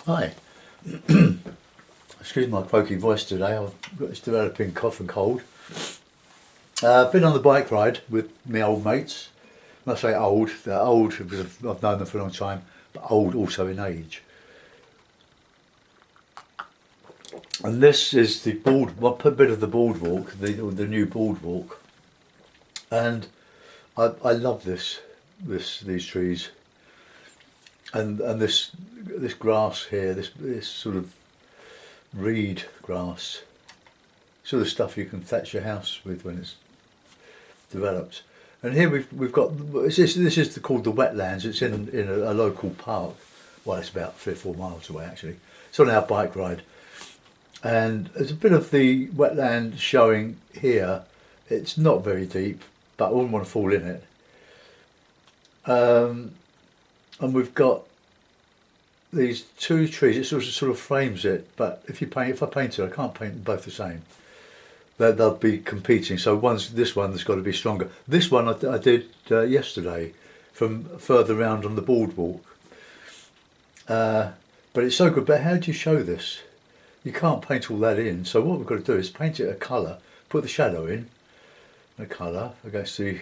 Hi. Excuse my croaky voice today. It's developing cough and cold. I've been on the bike ride with my old mates. When I say old, they're old because I've known them for a long time, but old also in age. And this is the bit of the boardwalk, the new boardwalk. And I love these trees. And this grass here, this sort of reed grass, sort of stuff you can thatch your house with when it's developed. And here we've got this is called the Wetlands. It's in a local park. Well, it's about 3 or 4 miles away actually. It's on our bike ride, and there's a bit of the wetland showing here. It's not very deep, but I wouldn't want to fall in it. And we've got these 2 trees. It sort of frames it, but if I paint it, I can't paint them both the same. They'll be competing. So this one that's got to be stronger. This one I did yesterday from further round on the boardwalk. But it's so good. But how do you show this? You can't paint all that in. So what we've got to do is paint it a colour, put the shadow in, a colour against the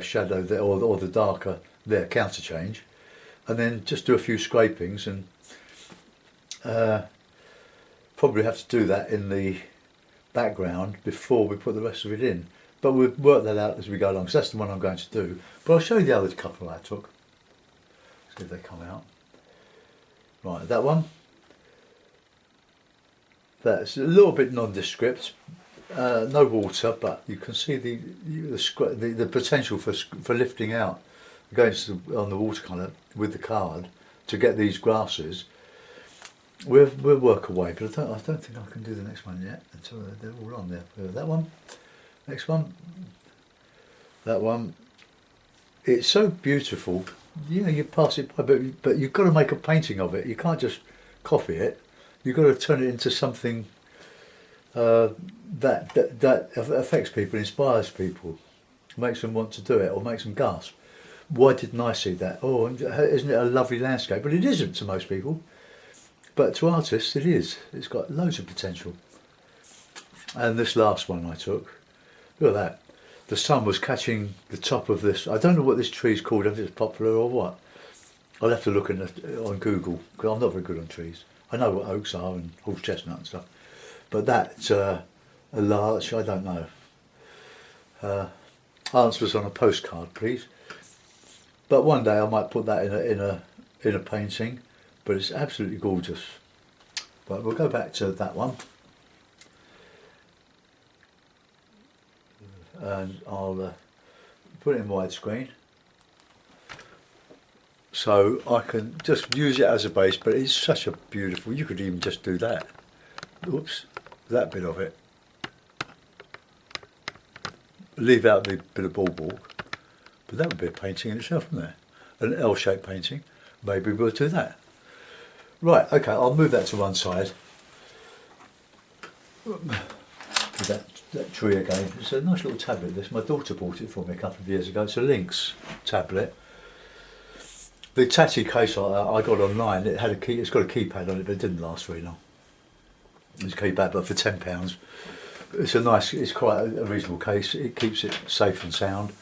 shadow there, or the darker there, counter change, and then just do a few scrapings, and probably have to do that in the background before we put the rest of it in. But we'll work that out as we go along. So that's the one I'm going to do. But I'll show you the other couple I took. See if they come out. Right, that one. That's a little bit nondescript. No water, but you can see the potential for lifting out against on the watercolour with the card to get these grasses. We'll work away, but I don't think I can do the next one yet until they're all on there. That one, next one, that one. It's so beautiful. You pass it by, but you've got to make a painting of it. You can't just copy it. You've got to turn it into something that affects people, inspires people, makes them want to do it, or makes them gasp. Why didn't I see that? Oh, isn't it a lovely landscape? But it isn't to most people. But to artists, it is. It's got loads of potential. And this last one I took, look at that. The sun was catching the top of this. I don't know what this tree is called, if it's popular or what. I'll have to look on Google, because I'm not very good on trees. I know what oaks are and horse chestnut and stuff. But that's a larch, I don't know. Answers on a postcard, please. But one day I might put that in a painting. But it's absolutely gorgeous. But we'll go back to that one, and I'll put it in widescreen so I can just use it as a base. But it's such a beautiful, you could even just do that. Oops, that bit of it. Leave out the bit of boardwalk, but that would be a painting in itself, from there, an L-shaped painting. Maybe we'll do that. Right, okay, I'll move that to one side. That tree again. It's a nice little tablet, this. My daughter bought it for me a couple of years ago. It's a Lynx tablet. The tatty case I got online, it's got a keypad on it, but it didn't last very long. It's a keypad, but for £10. It's quite a reasonable case. It keeps it safe and sound.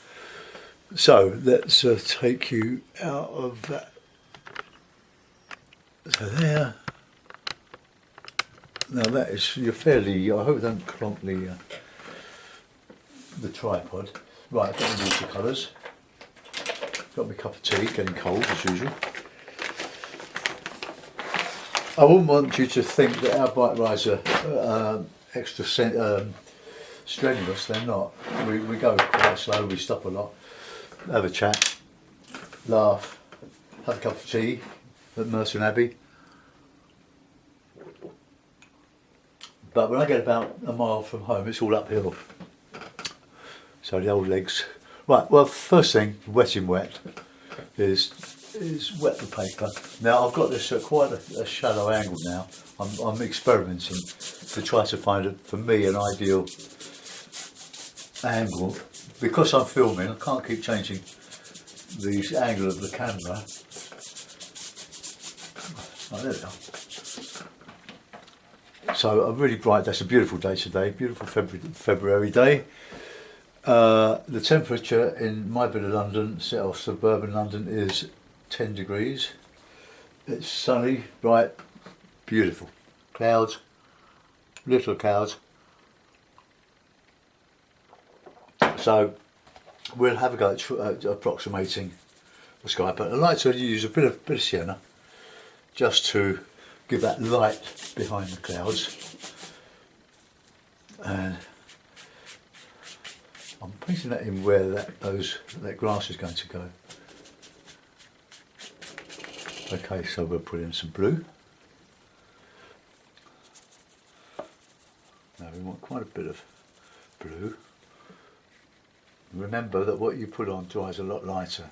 So let's take you out of that. So there. Now that is, you're fairly, I hope it don't clonk the tripod. Right, I've got the watercolours. Got my cup of tea, getting cold as usual. I wouldn't want you to think that our bike rides are extra strenuous. They're not. We go quite slow, we stop a lot, have a chat, laugh, have a cup of tea at Merton Abbey. But when I get about a mile from home, it's all uphill. So the old legs. Right, well, first thing, wet in wet, is wet the paper. Now I've got this at quite a shallow angle now. I'm experimenting to try to find, for me, an ideal angle. Because I'm filming, I can't keep changing the angle of the camera. Right, there we are. So a really bright day. It's a beautiful day today. Beautiful February day. The temperature in my bit of London, suburban London, is 10 degrees. It's sunny, bright, beautiful. Clouds, little clouds. So we'll have a go at approximating the sky, but I like to use a bit of sienna just to give that light behind the clouds. And I'm painting that in where that grass is going to go. Okay, so we'll put in some blue. Now we want quite a bit of blue. Remember that what you put on dries a lot lighter.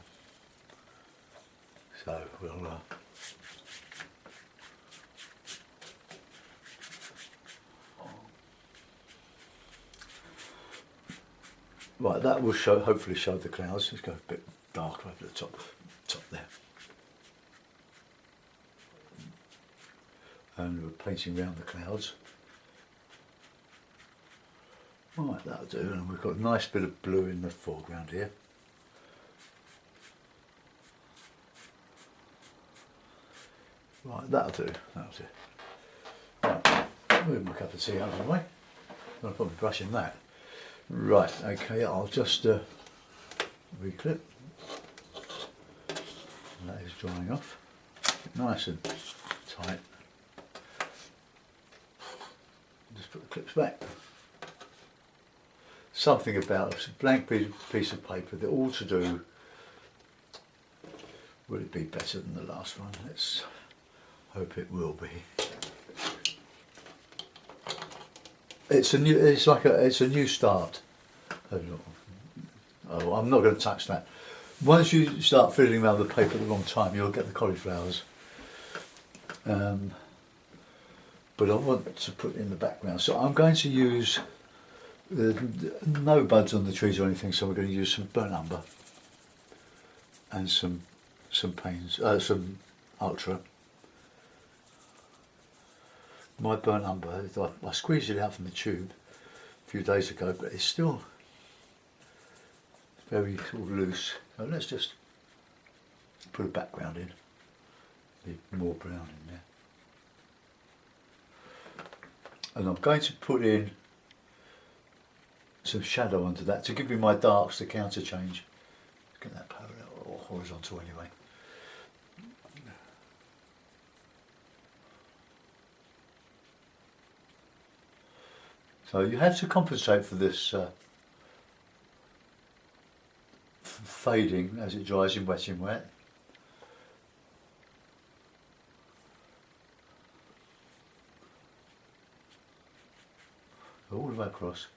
So we'll right, that will hopefully show the clouds. Let's go a bit darker over the top there. And we're painting around the clouds. Right, that'll do. And we've got a nice bit of blue in the foreground here. Right, that'll do. Right, move my cup of tea out of the way. I'll probably brush in that. Right, okay, I'll just reclip. That is drying off. Nice and tight. Just put the clips back. Something about a blank piece of paper that ought to do. Will it be better than the last one? Let's hope it will be. It's a new start. Oh, I'm not going to touch that. Once you start fiddling around with the paper at the wrong time, you'll get the cauliflowers. But I want to put in the background, so I'm going to use no buds on the trees or anything. So we're going to use some burnt umber and some ultra. My burnt umber, I squeezed it out from the tube a few days ago, but it's still very sort of loose. So let's just put a background in, need more brown in there. And I'm going to put in some shadow onto that to give me my darks to counter change. Get that parallel or horizontal anyway. So you have to compensate for this fading as it dries in wet. All the way across.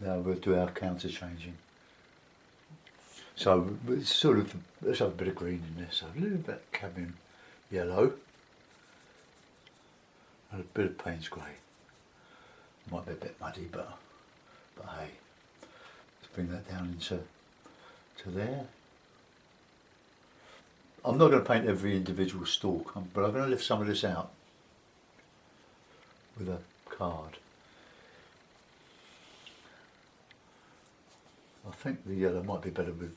Now we'll do our counter changing. So it's sort of, let's have a bit of green in there. So a little bit of cabin yellow. And a bit of Payne's grey. Might be a bit muddy, but hey, let's bring that down into there. I'm not going to paint every individual stalk, but I'm going to lift some of this out with a card. I think the yellow might be better with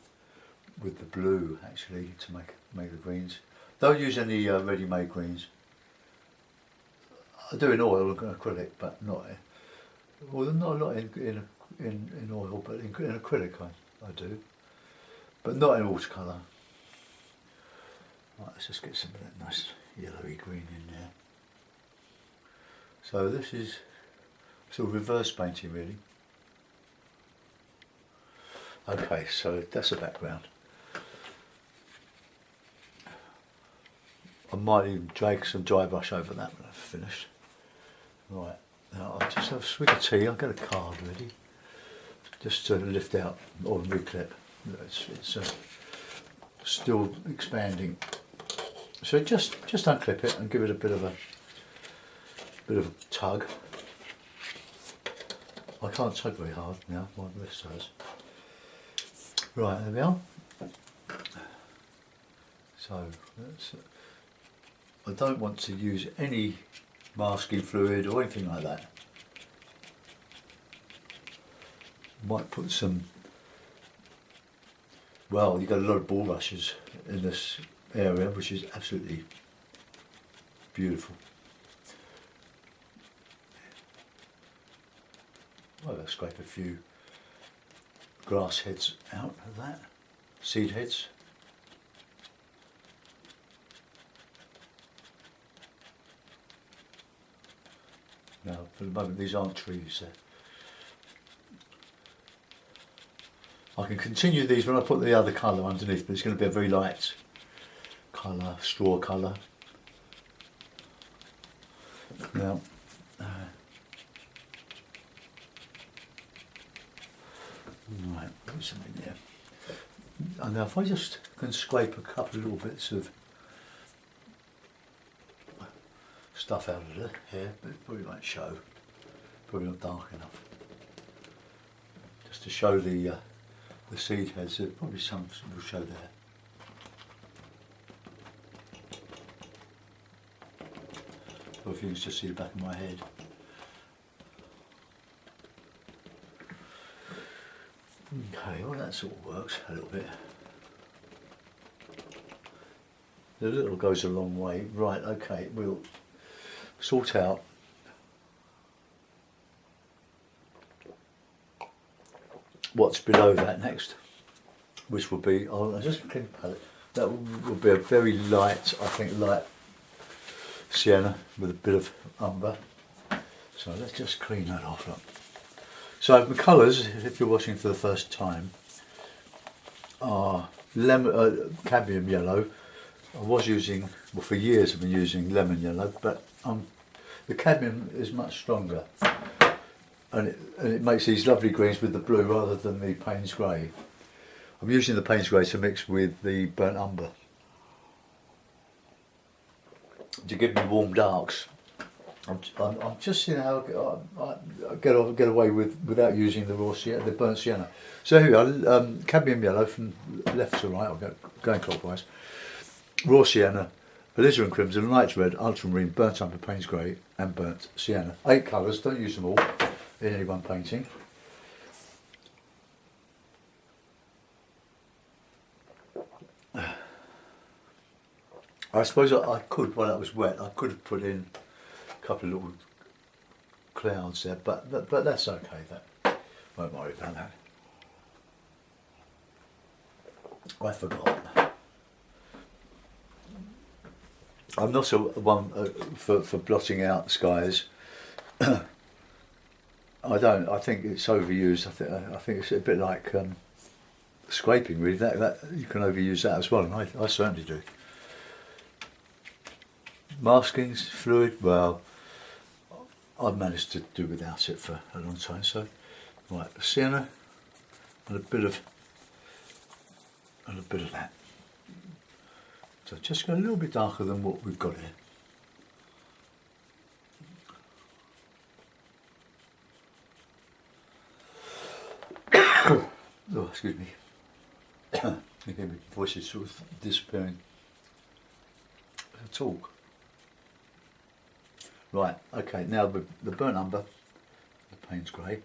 the blue actually to make the greens. Don't use any ready-made greens. I do in oil and acrylic, but not a lot in oil, but in acrylic I do, but not in watercolour. Right, let's just get some of that nice yellowy green in there. So this is sort of reverse painting really. Okay, so that's the background. I might even drag some dry brush over that when I've finished. Right, now I'll just have a swig of tea. I'll get a card ready, just to lift out or reclip. It's still expanding, so just unclip it and give it a bit of a tug. I can't tug very hard now. My wrist hurts. Right, there we are. So I don't want to use any masking fluid or anything like that. Might put some, well, you've got a lot of bulrushes in this area, which is absolutely beautiful. Well, I'll scrape a few grass heads out of that, seed heads. Now, for the moment, these aren't trees. I can continue these when I put the other colour underneath, but it's going to be a very light colour, straw colour. Now, right, put some in there. And now if I just can scrape a couple of little bits of stuff out of it here, but it probably won't show, probably not dark enough. Just to show the seed heads, probably some will show there. Or if you can just see the back of my head. Okay, well that sort of works a little bit. The little goes a long way. Right, okay, we'll sort out what's below that next, which will be, I'll just clean the palette. That will be a very light, I think, light sienna with a bit of umber. So let's just clean that off. Look. So the colours, if you're watching for the first time, are cadmium yellow. I was using, well for years I've been using lemon yellow, but the cadmium is much stronger. And it makes these lovely greens with the blue rather than the Payne's grey. I'm using the Payne's grey to mix with the burnt umber to give me warm darks. I'm just seeing how I get away without using the raw sienna, the burnt sienna. So here we are, cadmium yellow from left to right, I'll going clockwise. Raw sienna, alizarin crimson, light red, ultramarine, burnt umber, Payne's grey, and burnt sienna. 8 colours. Don't use them all in any one painting. I suppose I could, while that was wet, I could have put in a couple of little clouds there, but that's okay. That won't worry about that. I forgot. I'm not a one for blotting out skies. I think it's overused. I think it's a bit like scraping, really. That you can overuse that as well, and I certainly do. Maskings, fluid. Well, I've managed to do without it for a long time. So, right, sienna and a bit of that. So just go a little bit darker than what we've got here. Oh, excuse me. My voice is sort of disappearing. I talk. Right, okay, now the burnt umber, the Payne's grey.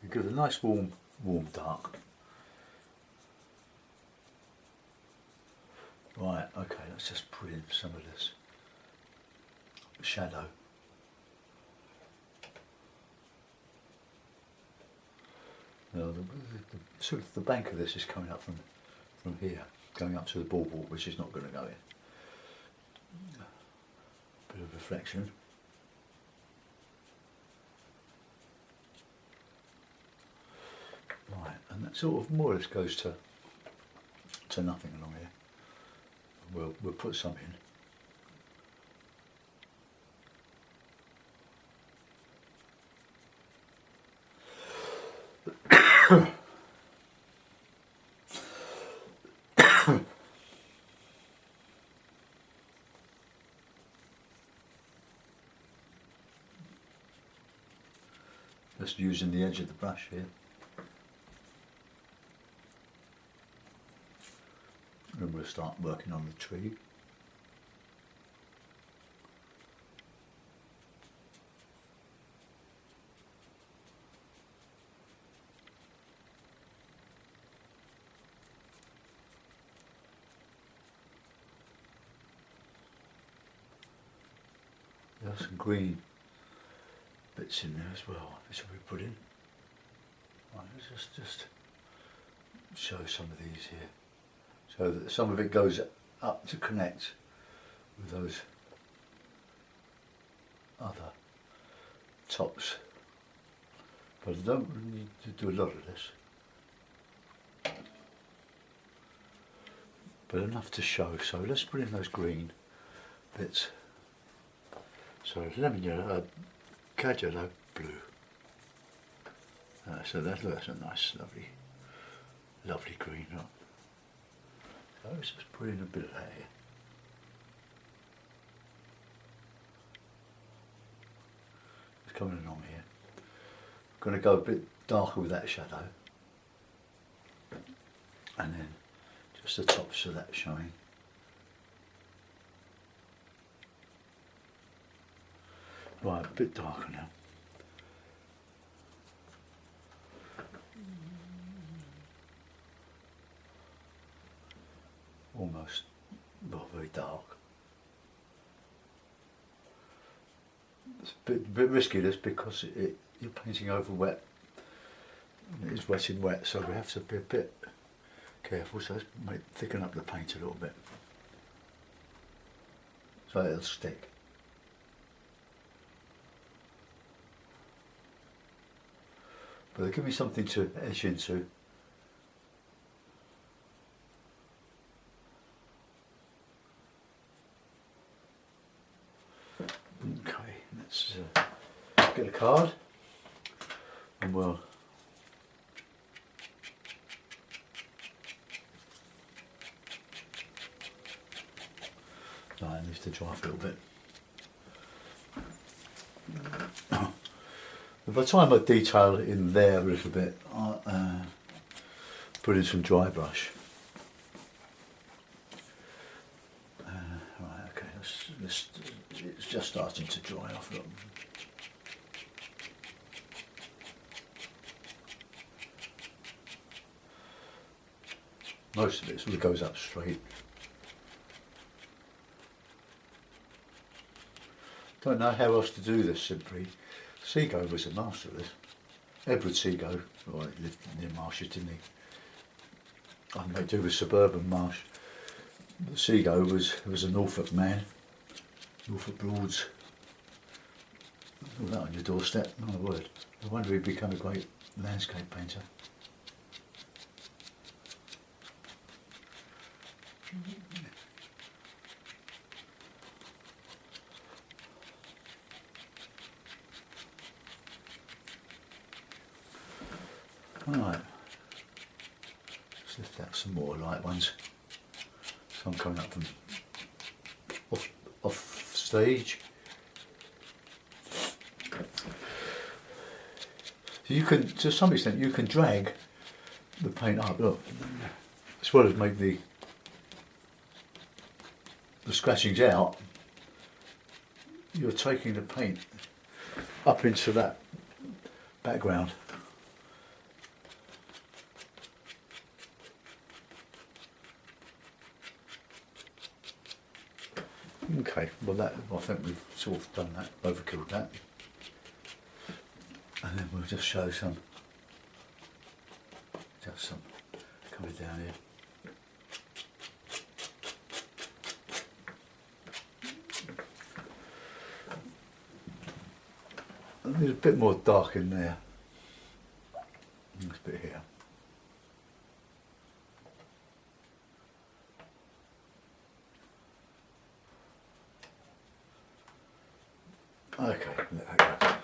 You give it a nice warm dark. Right, okay, let's just put in some of this shadow. Now, sort of the bank of this is coming up from here, going up to the Boardwalk, which is not going to go in. Bit of reflection. Right, and that sort of more or less goes to nothing along here. We'll put some in. Just using the edge of the brush here. Then we'll start working on the tree. There's some green bits in there as well, which will be put in. Right, let's just show some of these here. So that some of it goes up to connect with those other tops. But I don't really need to do a lot of this. But enough to show, so let's put in those green bits. So lemon yellow, cad yellow, blue. So that's a nice, lovely green. Look. So let's just put in a bit of that here. It's coming along here. I'm going to go a bit darker with that shadow. And then just the tops of that showing. Right, a bit darker now. Almost, well, very dark. It's a bit risky this because you're painting over wet. It's wet in wet, so we have to be a bit careful. So let's thicken up the paint a little bit, so it'll stick. But give me something to etch into. Okay, let's get a card and we'll no, it needs to dry off a little bit. By the time I detail in there a little bit, I'll put in some dry brush. Right, okay, it's just starting to dry off a little. Most of it sort of goes up straight. Don't know how else to do this simply. Seago was a master of this. Edward Seago, well, he lived near marshes, didn't he? I may do with suburban marsh. But Seago was a Norfolk man, Norfolk Broads. All that on your doorstep, my word. I wonder if he'd become a great landscape painter. Right, let's lift out some more light ones. So I'm coming up from off stage. So you can, to some extent, you can drag the paint up, look, as well as make the scratchings out. You're taking the paint up into that background. Okay, well that, I think we've sort of done that, overkilled that. And then we'll just show some coming down here. And there's a bit more dark in there. This bit here. Okay, there we go.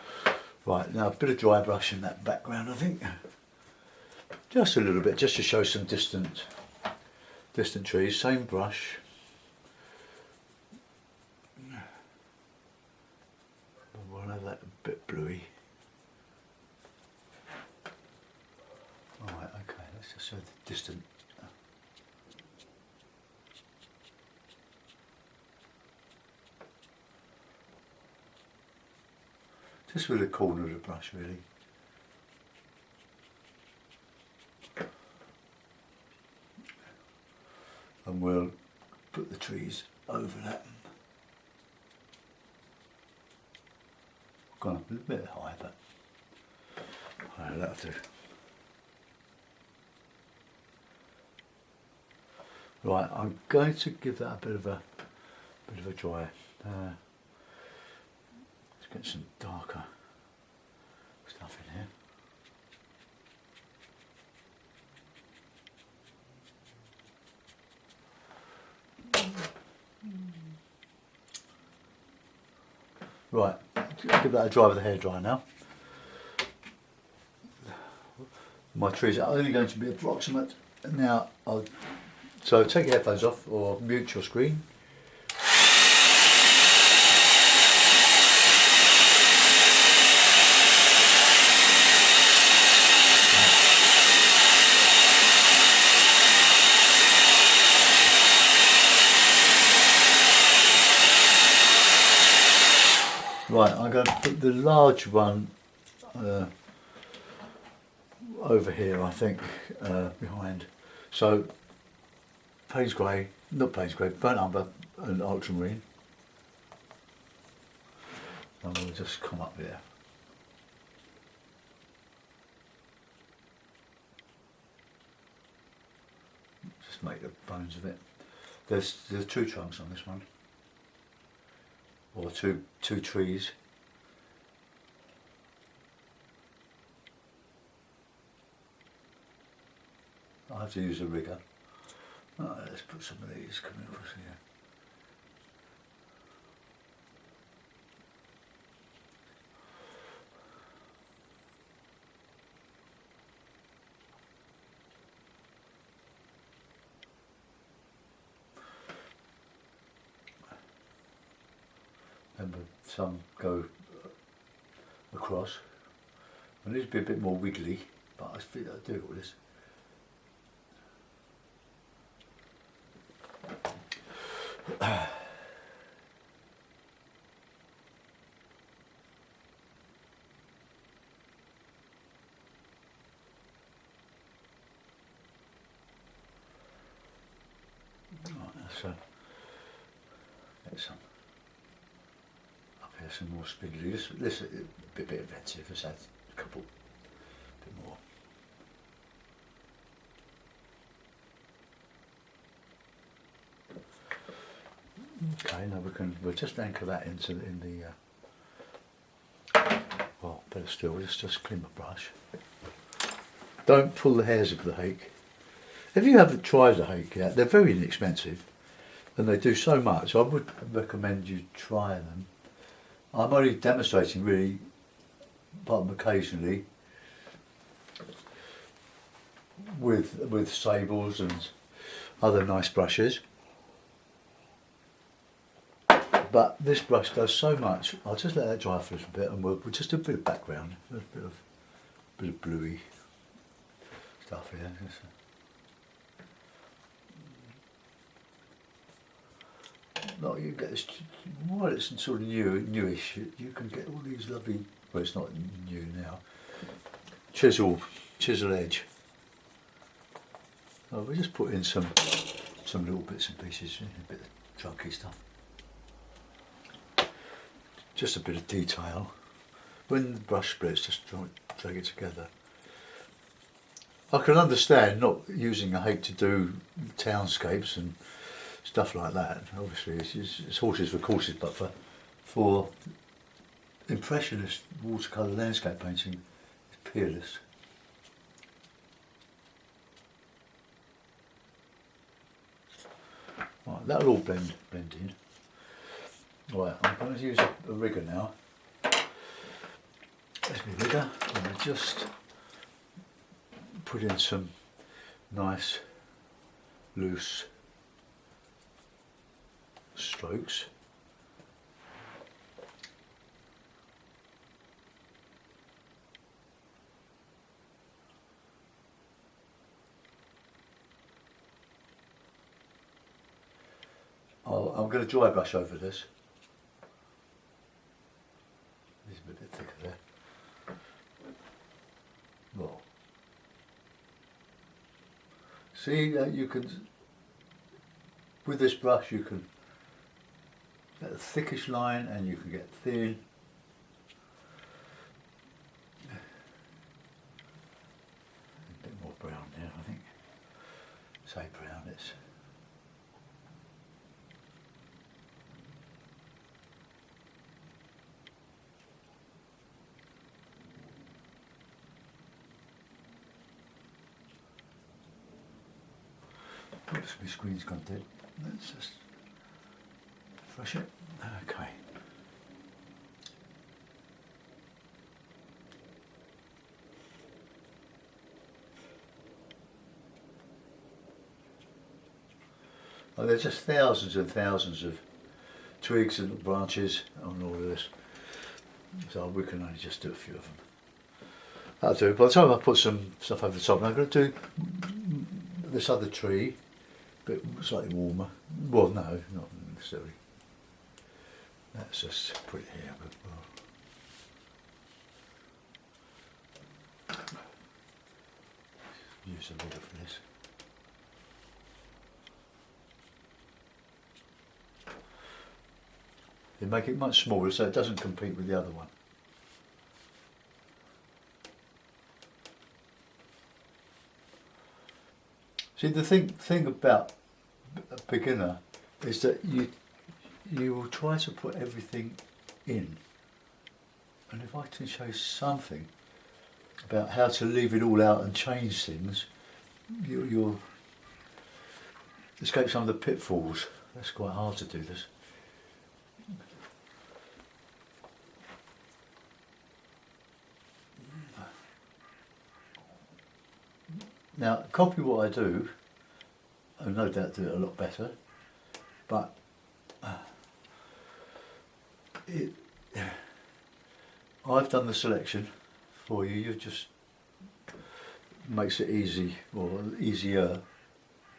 Right, now a bit of dry brush in that background, I think. Just a little bit, just to show some distant trees. Same brush. We'll have that a bit bluey. Right, okay, let's just show the distant. Just with the corner of the brush really. And we'll put the trees over that. Gone up a bit high, but that'll do. Right, I'm going to give that a bit of a dry. Let's get some darker stuff in here. Right, give that a dry with a hairdryer now. My trees are only going to be approximate. Now, so take your headphones off or mute your screen. Right, I'm going to put the large one over here, I think, behind. So, Payne's Grey, not Payne's Grey, Burnt Umber and Ultramarine. And we'll just come up there. Just make the bones of it. There's two trunks on this one. Or two trees. I have to use a rigger. Oh, let's put some of these coming across here. Remember, some go across. I need to be a bit more wiggly, but I think I'll do all this. So get some up here, some more spiggly. This is a bit offensive. Let's add a couple, a bit more. Okay, now we'll just anchor that in the well, better still, let's just clean my brush. Don't pull the hairs of the hake. If you haven't tried the hake yet, they're very inexpensive and they do so much. I would recommend you try them. I'm only demonstrating really, apart from occasionally, with sables and other nice brushes. But this brush does so much. I'll just let that dry for a little bit, and we'll just do a bit of background, a bit of bluey stuff here. No, you get this. While it's sort of newish, you can get all these lovely. Well, it's not new now. Chisel edge. Oh, we just put in some little bits and pieces, a bit of chunky stuff. Just a bit of detail. When the brush splits, just drag it together. I can understand not using a hake to do townscapes and stuff like that. Obviously, it's horses for courses, but for impressionist watercolour landscape painting, it's peerless. Right, that'll all blend in. Right, I'm going to use a rigger now. There's my rigger, and I just put in some nice loose strokes. I'm going to dry brush over this. It's a bit thicker See, you can, with this brush you can get a thickish line and you can get thin. A bit more brown there, I think. Say brown, it's oops, my screen's gone dead. Let's just refresh it. Okay. Oh, there's just thousands and thousands of twigs and branches on all of this, so we can only just do a few of them. That'll do. By the time I put some stuff over the top, I'm going to do this other tree, but slightly warmer. Well, no, not necessarily. Let's just put it here. But, well, use a leader for this. You make it much smaller so it doesn't compete with the other one. See, the thing about a beginner is that you will try to put everything in, and if I can show you something about how to leave it all out and change things, you'll escape some of the pitfalls. That's quite hard to do this. Now, copy what I do, and no doubt do it a lot better, but I've done the selection for you. You just makes it easy, or easier.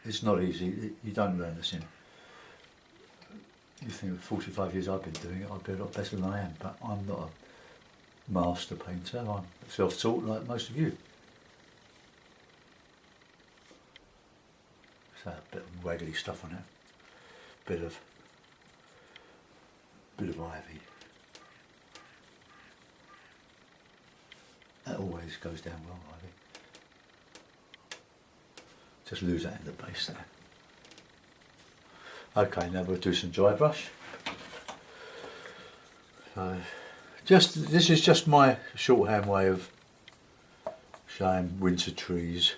It's not easy. You don't learn this in. You think with 45 years I've been doing it, I'd be a lot better than I am, but I'm not a master painter. I'm self-taught like most of you. So a bit of waggly stuff on it, bit of ivy. That always goes down well, ivy. Just lose that in the base there. Okay, now we'll do some dry brush. So, this is just my shorthand way of showing winter trees.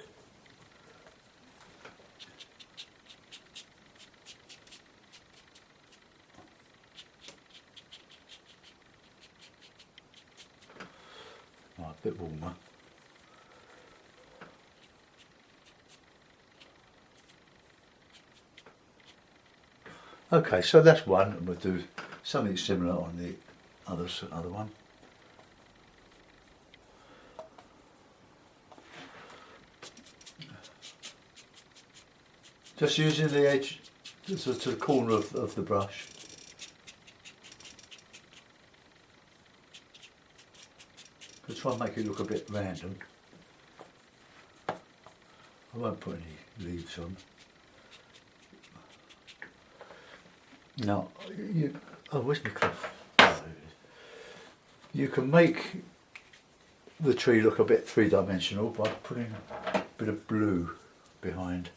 A bit warmer. Okay, so that's one, and we'll do something similar on the other one. Just using the edge to the corner of the brush. I'll try and make it look a bit random. I won't put any leaves on. Now, where's my cloth? You can make the tree look a bit three-dimensional by putting a bit of blue behind.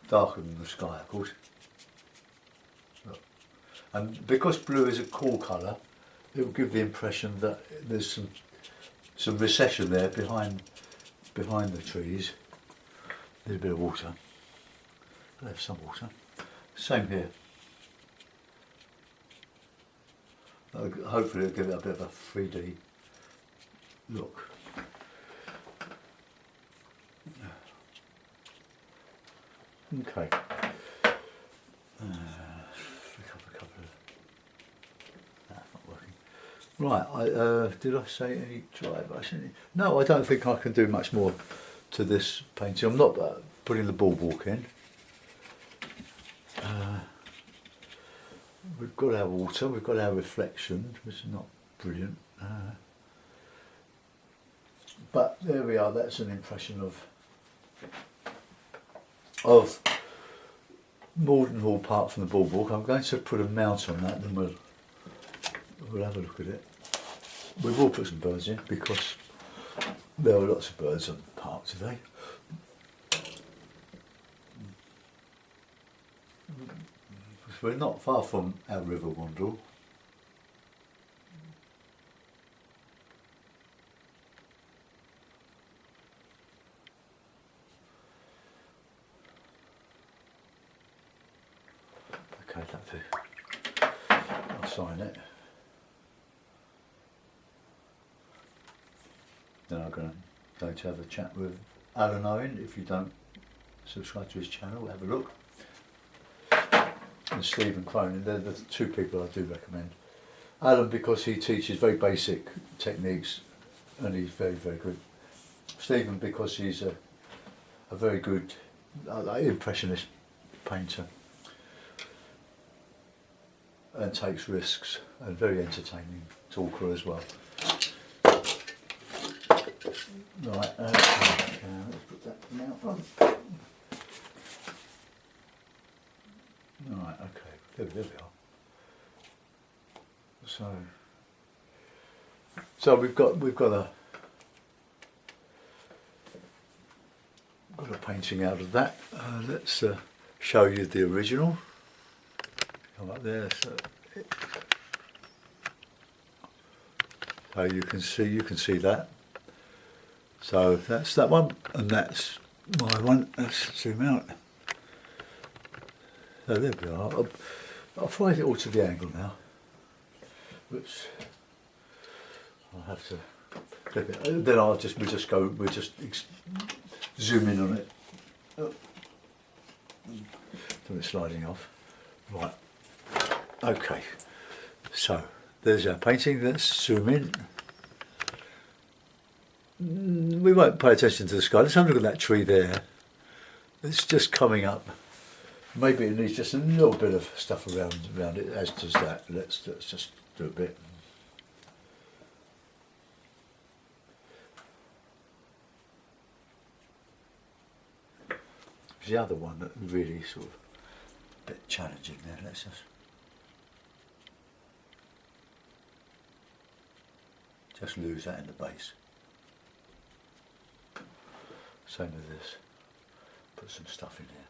Darker than the sky, of course. And because blue is a cool colour, it will give the impression that there's some recession there behind the trees. A little bit of water. I'll have some water. Same here. Hopefully it'll give it a bit of a 3D look. Okay. Right, did I say any dry brush? No, I don't think I can do much more to this painting. I'm not putting the boardwalk in. We've got our water, we've got our reflection, which is not brilliant. But there we are, that's an impression of of Morden Hall Park from the Boardwalk. I'm going to put a mount on that, and we'll have a look at it. We will put some birds in because there are lots of birds on the park today. We're not far from our river Wandle. Okay, that'll do. I'll sign it. Then I'm going to have a chat with Alan Owen. If you don't subscribe to his channel, have a look. And Stephen Cronin, they're the two people I do recommend. Alan, because he teaches very basic techniques and he's very, very good. Stephen, because he's a very good impressionist painter and takes risks, and very entertaining talker as well. Right, let's put that now on. Right, okay, there we are. So we've got a painting out of that. Let's show you the original. Come up there. So you can see that. So that's that one, and that's my one. Let's zoom out. So there we are. I'll find it all to the angle now. Which I'll have to clip it. Then we'll just zoom in on it. Oh. So it's sliding off. Right. Okay. So there's our painting. Let's zoom in. We won't pay attention to the sky. Let's have a look at that tree there. It's just coming up. Maybe it needs just a little bit of stuff around it, as does that. Let's just do a bit. The other one that really sort of a bit challenging there. Let's just lose that in the base. Same with this. Put some stuff in here.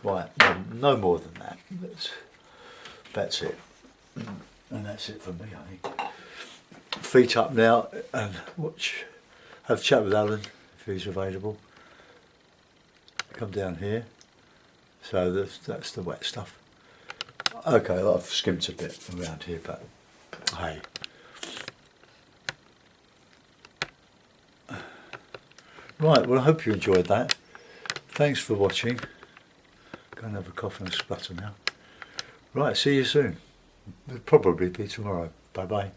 Right, no more than that. That's it. And that's it for me, I think. Feet up now and have a chat with Alan if he's available. Come down here. So that's the wet stuff. Okay, I've skimped a bit around here, but hey. Right, well I hope you enjoyed that. Thanks for watching. Go and have a coffee and a splutter now. Right, see you soon. It'll probably be tomorrow. Bye bye.